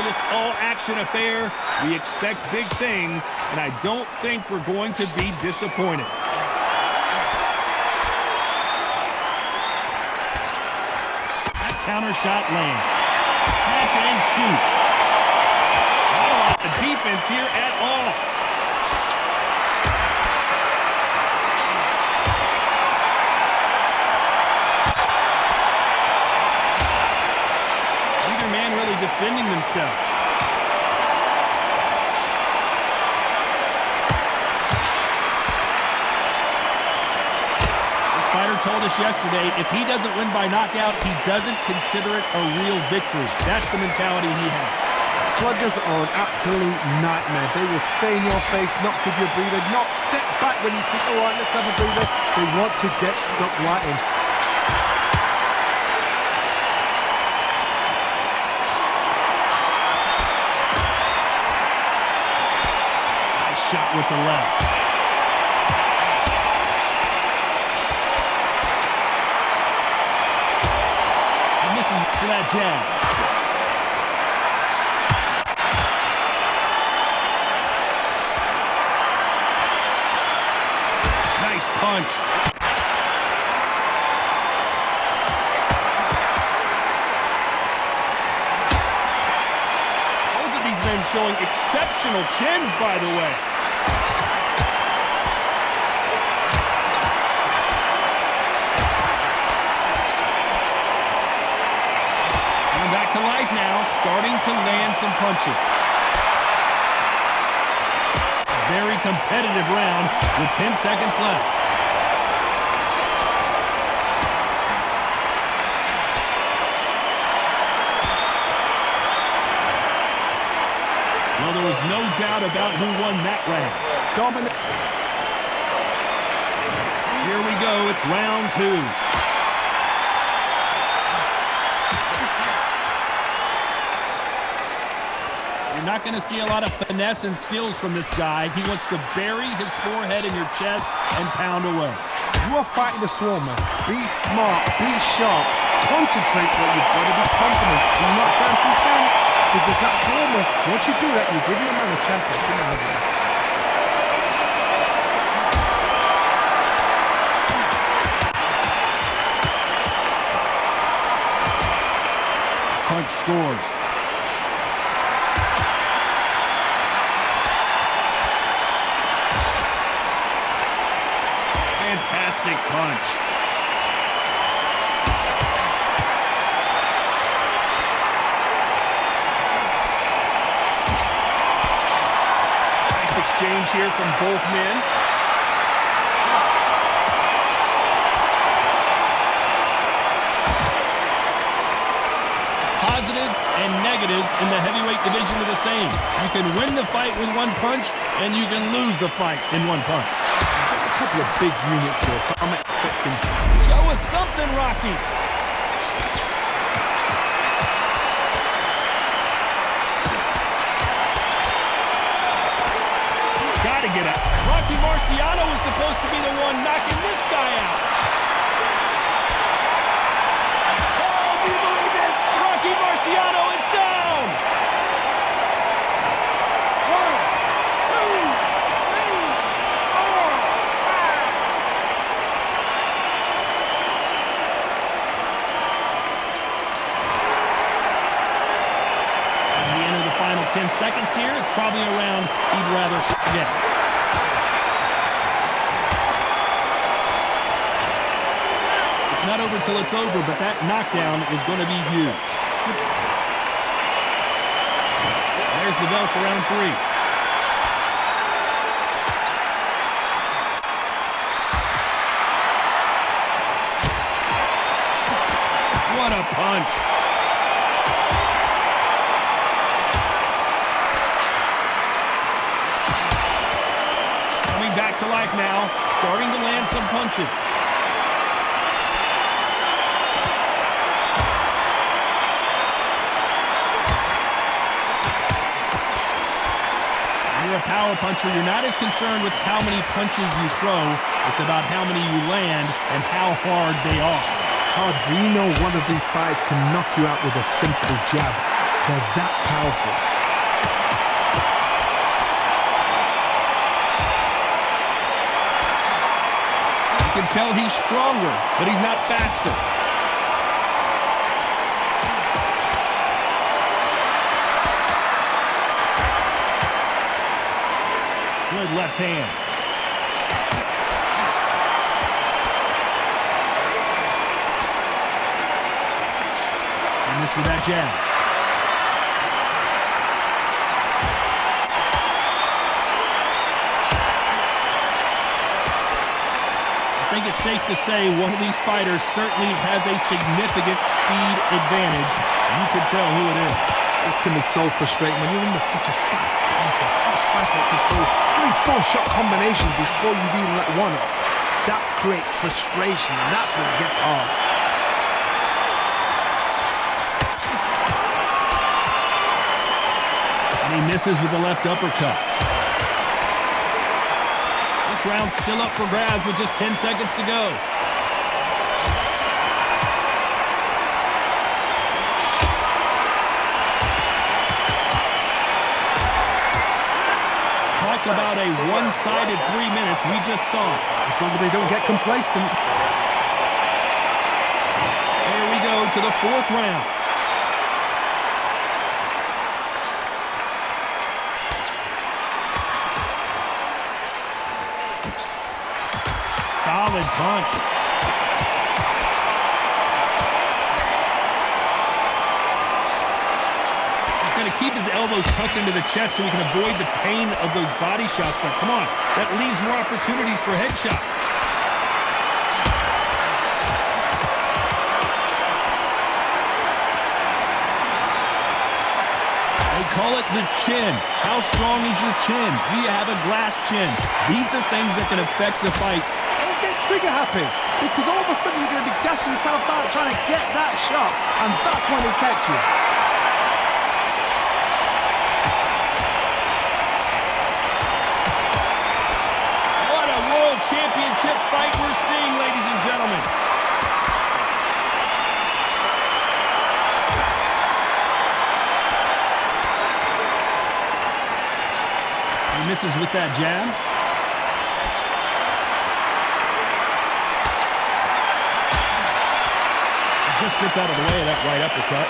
this all-action affair. We expect big things, and I don't think we're going to be disappointed. That counter shot lands. Catch and shoot. Not a lot of defense here at all. Neither man really defending themselves. This fighter told us yesterday, if he doesn't win by knockout, he doesn't consider it a real victory. That's the mentality he has. Sluggers are an absolute nightmare. They will stay in your face, not give you a breather, not step back when you think, all right, let's have a breather. They want to get stuck right in. Nice shot with the left. And this is for that jab. Nice punch. Both of these men showing exceptional chins, by the way. And back to life now, starting to land some punches. Very competitive round with 10 seconds left. Well, there was no doubt about who won that round. Dominant. Here we go. It's round 2. You're not going to see a lot of finesse and skills from this guy. He wants to bury his forehead in your chest and pound away. You are fighting the swarmer. Be smart, be sharp, concentrate what you've got to be confident. Do not dance his dance, because that swarmer, once you do that, you give your man a chance to come over. Punch scores. Fantastic punch. Nice exchange here from both men. Positives and negatives in the heavyweight division are the same. You can win the fight with one punch, and you can lose the fight in one punch. A couple of big units here, so I'm expecting. Show us something, Rocky. He's got to get out. Rocky Marciano is supposed to be the one knocking this guy out. Oh, do you believe this? Rocky Marciano is down. 1, 2, 3, 4, 5. As we enter the final 10 seconds here, it's probably a round he'd rather forget. It's not over till it's over, but that knockdown is going to be huge. There's the bell for round 3. What a punch. Coming back to life now, starting to land some punches. When you're a power puncher, you're not as concerned with how many punches you throw. It's about how many you land and how hard they are. We know one of these fights can knock you out with a simple jab. They're that powerful. You can tell he's stronger, but he's not faster. Good left hand. And this with that jab. I think it's safe to say one of these fighters certainly has a significant speed advantage. You can tell who it is. This can be so frustrating when you're under such a fast fighter that can throw 3-4 shot combinations before you've even let one off. That creates frustration, and that's when it gets hard. And he misses with the left uppercut. This round's still up for grabs with just 10 seconds to go. Talk about a one-sided 3 minutes. We just saw it. As long as they don't get complacent. Here we go to the 4th round. Solid punch. He's going to keep his elbows tucked into the chest so he can avoid the pain of those body shots. But come on, that leaves more opportunities for headshots. They call it the chin. How strong is your chin? Do you have a glass chin? These are things that can affect the fight. Don't get trigger happy, because all of a sudden you're going to be gassing yourself out trying to get that shot, and that's when they catch you. What a world championship fight we're seeing, ladies and gentlemen. He misses with that jab. Just gets out of the way of that right uppercut.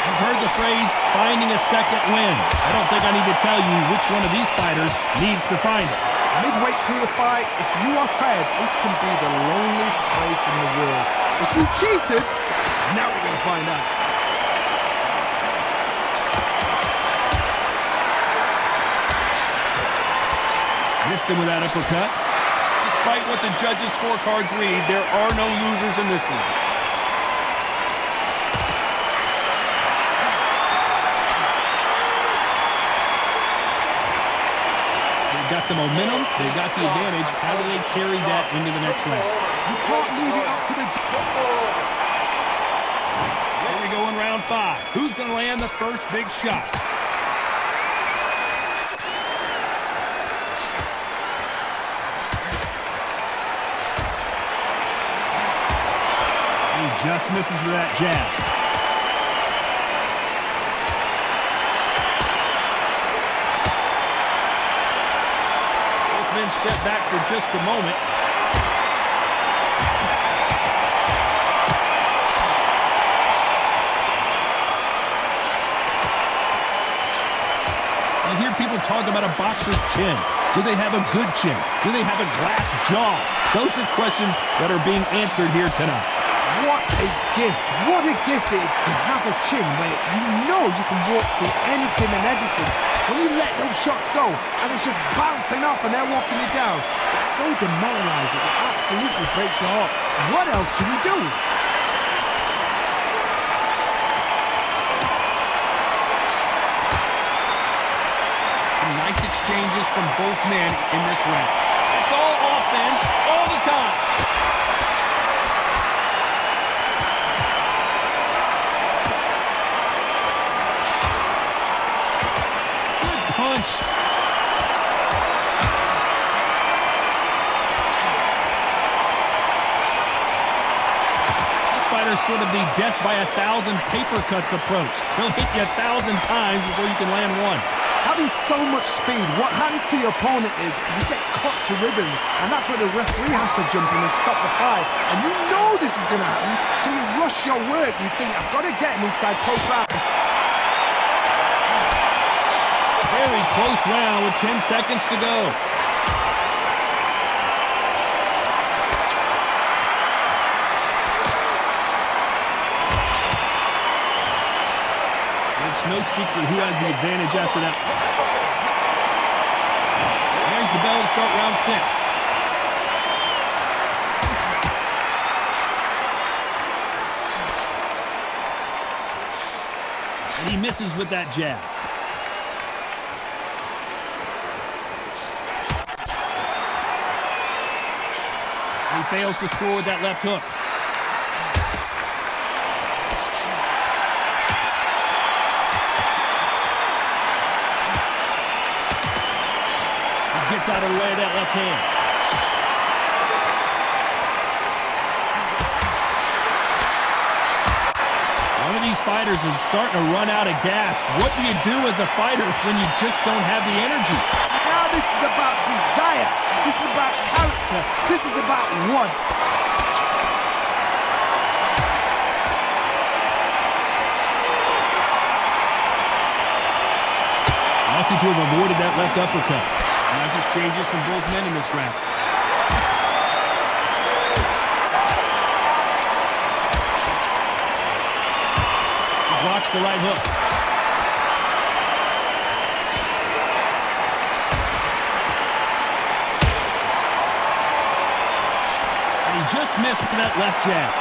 You've heard the phrase, finding a second win. I don't think I need to tell you which one of these fighters needs to find it. Midway through the fight, if you are tired, this can be the loneliest place in the world. If you cheated, now we're going to find out. Missed him with that uppercut. Despite what the judges' scorecards read, there are no losers in this one. They've got the momentum, they've got the advantage. How do they carry that into the next round? You can't leave it up to the... Here we go in round 5. Who's going to land the first big shot? Just misses with that jab. Both men step back for just a moment. You hear people talk about a boxer's chin. Do they have a good chin? Do they have a glass jaw? Those are questions that are being answered here tonight. What a gift. What a gift it is to have a chin where you know you can walk through anything and everything. When you let those shots go and it's just bouncing off and they're walking you down, it's so demoralizing. It absolutely breaks your heart. What else can you do? Some nice exchanges from both men in this round. It's all offense all the time. Punch. sort of the death by 1,000 paper cuts approach. He'll hit you 1,000 times before you can land one. Having so much speed, what happens to your opponent is you get cut to ribbons, and that's where the referee has to jump in and stop the fight. And you know this is going to happen, so you rush your work. You think, I've got to get him inside close round. Very close round with 10 seconds to go. It's no secret who has the advantage after that. There's the bell to start round 6. And he misses with that jab. He fails to score with that left hook. Gets out of the way of that left hand. One of these fighters is starting to run out of gas. What do you do as a fighter when you just don't have the energy? Now this is about desire. This is about character. This is about want. Lucky to have avoided that left uppercut. Nice exchanges from both men in this round. He blocks the right hook. And he just missed that left jab.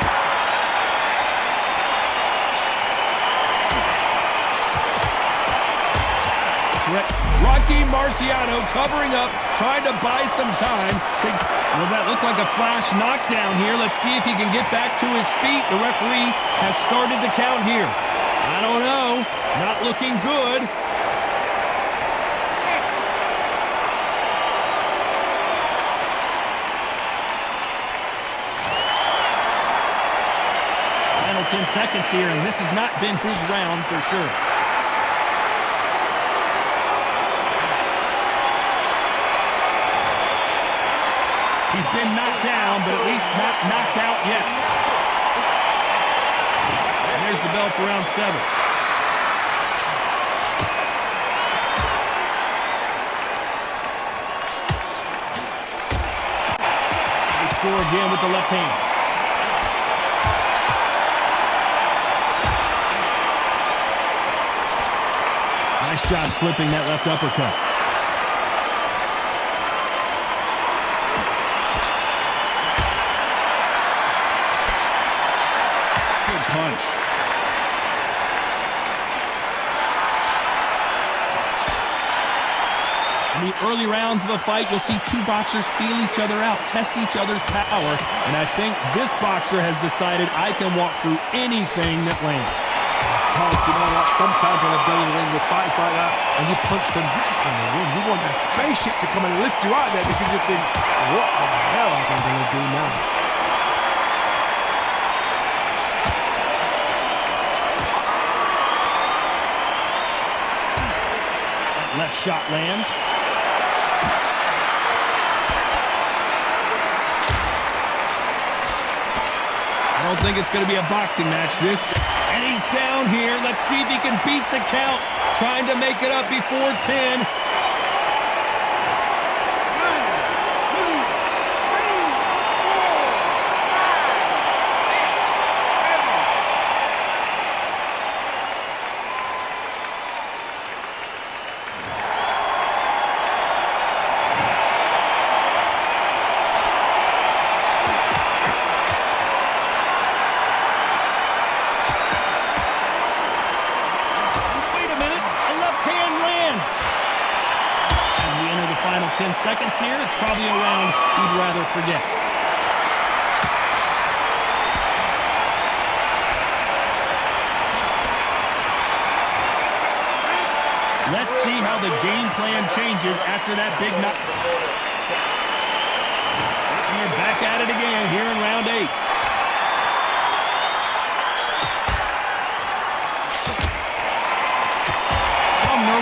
Rocky Marciano covering up, trying to buy some time. Well, that looked like a flash knockdown here. Let's see if he can get back to his feet. The referee has started the count here. I don't know. Not looking good. Final 10 seconds here, and this has not been his round for sure. He's been knocked down, but at least not knocked out yet. And there's the bell for round 7. They score again with the left hand. Nice job slipping that left uppercut. Punch. In the early rounds of a fight, you'll see two boxers feel each other out, test each other's power, and I think this boxer has decided I can walk through anything that lands. Todd, you know what? Sometimes when I've done in the ring with fights like that, and you punch them, you just want to win. You want that spaceship to come and lift you out there because you think, what the hell am I going to do now? Left shot lands. I don't think it's going to be a boxing match, this. And he's down here. Let's see if he can beat the count. Trying to make it up before 10. Final 10 seconds here. It's probably a round he'd rather forget. Let's see how the game plan changes after that big knock. And we're back at it again here in round 8.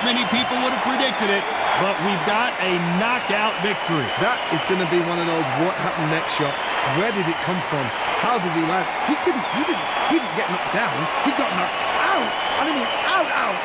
Not many people would have predicted it, but we've got a knockout victory. That is going to be one of those what happened next shots. Where did it come from? How did he land? He didn't get knocked down. He got knocked out. I mean, out.